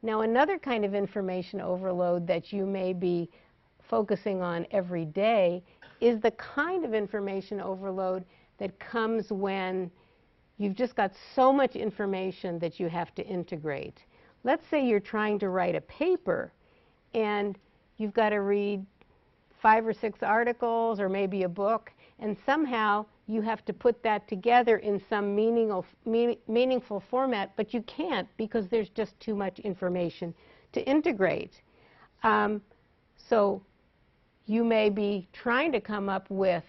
Now, another kind of information overload that you may be focusing on every day is the kind of information overload that comes when you've just got so much information that you have to integrate. Let's say you're trying to write a paper and you've got to read 5 or 6 articles or maybe a book, and somehow you have to put that together in some meaningful format, but you can't because there's just too much information to integrate. So you may be trying to come up with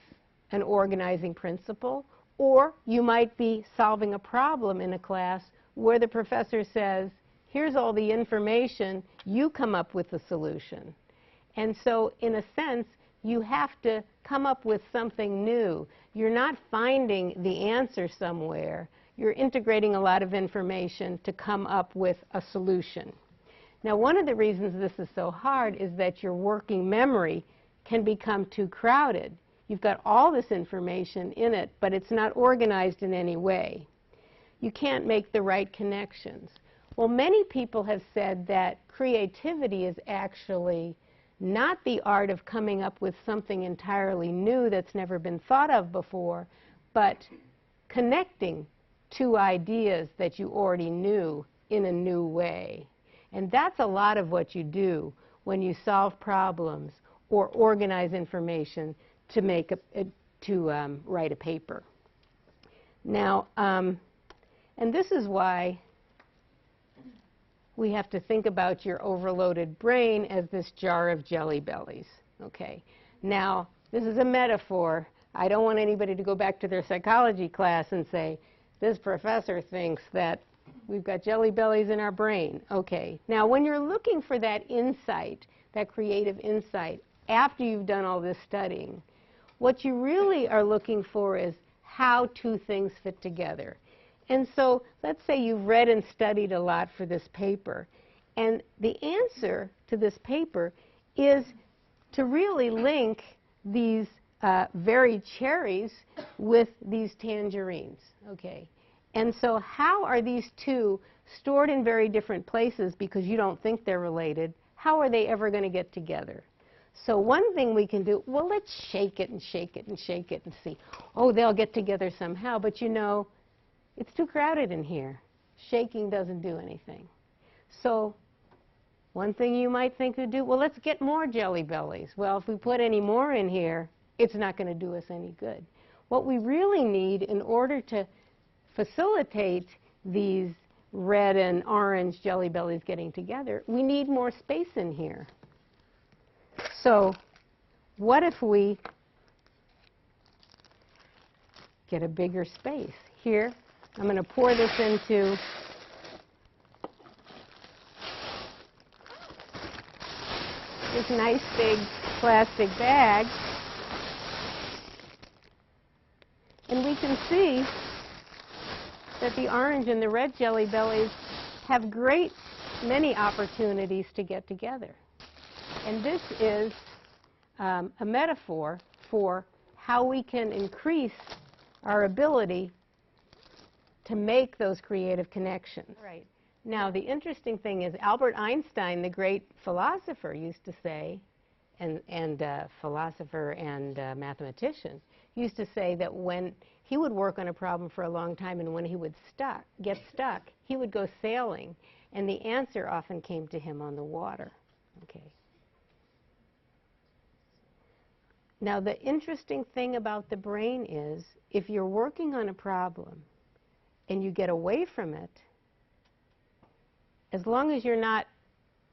an organizing principle, or you might be solving a problem in a class where the professor says, here's all the information, you come up with the solution. And so, in a sense, you have to come up with something new. You're not finding the answer somewhere. You're integrating a lot of information to come up with a solution. Now, one of the reasons this is so hard is that your working memory can become too crowded. You've got all this information in it, but it's not organized in any way. You can't make the right connections. Well, many people have said that creativity is actually not the art of coming up with something entirely new that's never been thought of before, but connecting two ideas that you already knew in a new way. And that's a lot of what you do when you solve problems or organize information to write a paper. Now, and this is why we have to think about your overloaded brain as this jar of jelly bellies. Okay. Now, this is a metaphor. I don't want anybody to go back to their psychology class and say, this professor thinks that we've got jelly bellies in our brain. Okay. Now, when you're looking for that insight, that creative insight, after you've done all this studying, what you really are looking for is how two things fit together. And so let's say you've read and studied a lot for this paper, and the answer to this paper is to really link these very cherries with these tangerines. Okay. And so how are these two stored in very different places because you don't think they're related? How are they ever going to get together? So one thing we can do, well, let's shake it and shake it and shake it and see. Oh, they'll get together somehow, but you know, it's too crowded in here. Shaking doesn't do anything. So one thing you might think to do, well, let's get more jelly bellies. Well, if we put any more in here, it's not going to do us any good. What we really need in order to facilitate these red and orange jelly bellies getting together, we need more space in here. So what if we get a bigger space? Here, I'm going to pour this into this nice big plastic bag. And we can see that the orange and the red jelly bellies have great many opportunities to get together. And this is a metaphor for how we can increase our ability to make those creative connections. Right. Now, the interesting thing is Albert Einstein, the great philosopher, used to say, and philosopher and mathematician, used to say that when he would work on a problem for a long time and when he would get stuck, he would go sailing, and the answer often came to him on the water. Okay. Now, the interesting thing about the brain is if you're working on a problem and you get away from it, as long as you're not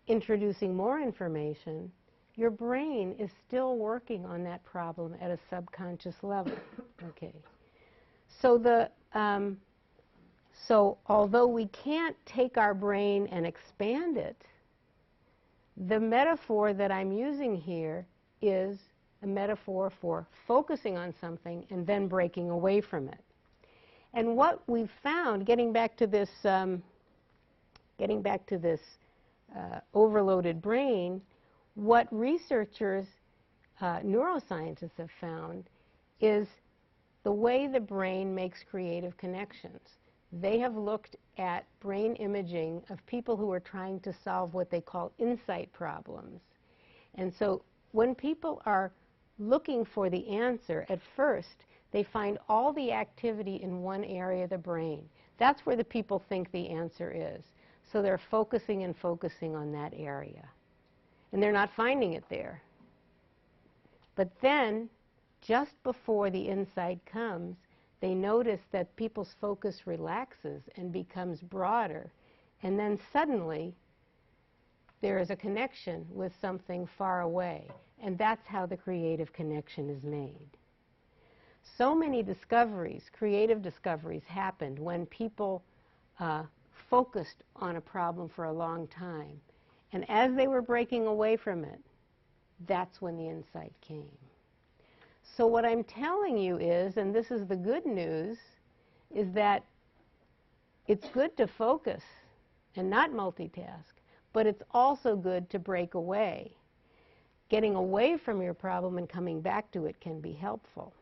introducing more information, your brain is still working on that problem at a subconscious level. Okay. So so although we can't take our brain and expand it, the metaphor that I'm using here is a metaphor for focusing on something and then breaking away from it. And what we've found, getting back to this overloaded brain, what researchers, neuroscientists have found is the way the brain makes creative connections. they have looked at brain imaging of people who are trying to solve what they call insight problems. And so when people are looking for the answer, at first they find all the activity in one area of the brain. That's where the people think the answer is. So they're focusing and focusing on that area. And they're not finding it there. But then, just before the insight comes, they notice that people's focus relaxes and becomes broader. And then suddenly, there is a connection with something far away. And that's how the creative connection is made. So many discoveries, creative discoveries, happened when people focused on a problem for a long time. And as they were breaking away from it, that's when the insight came. So what I'm telling you is, and this is the good news, is that it's good to focus and not multitask, but it's also good to break away. Getting away from your problem and coming back to it can be helpful.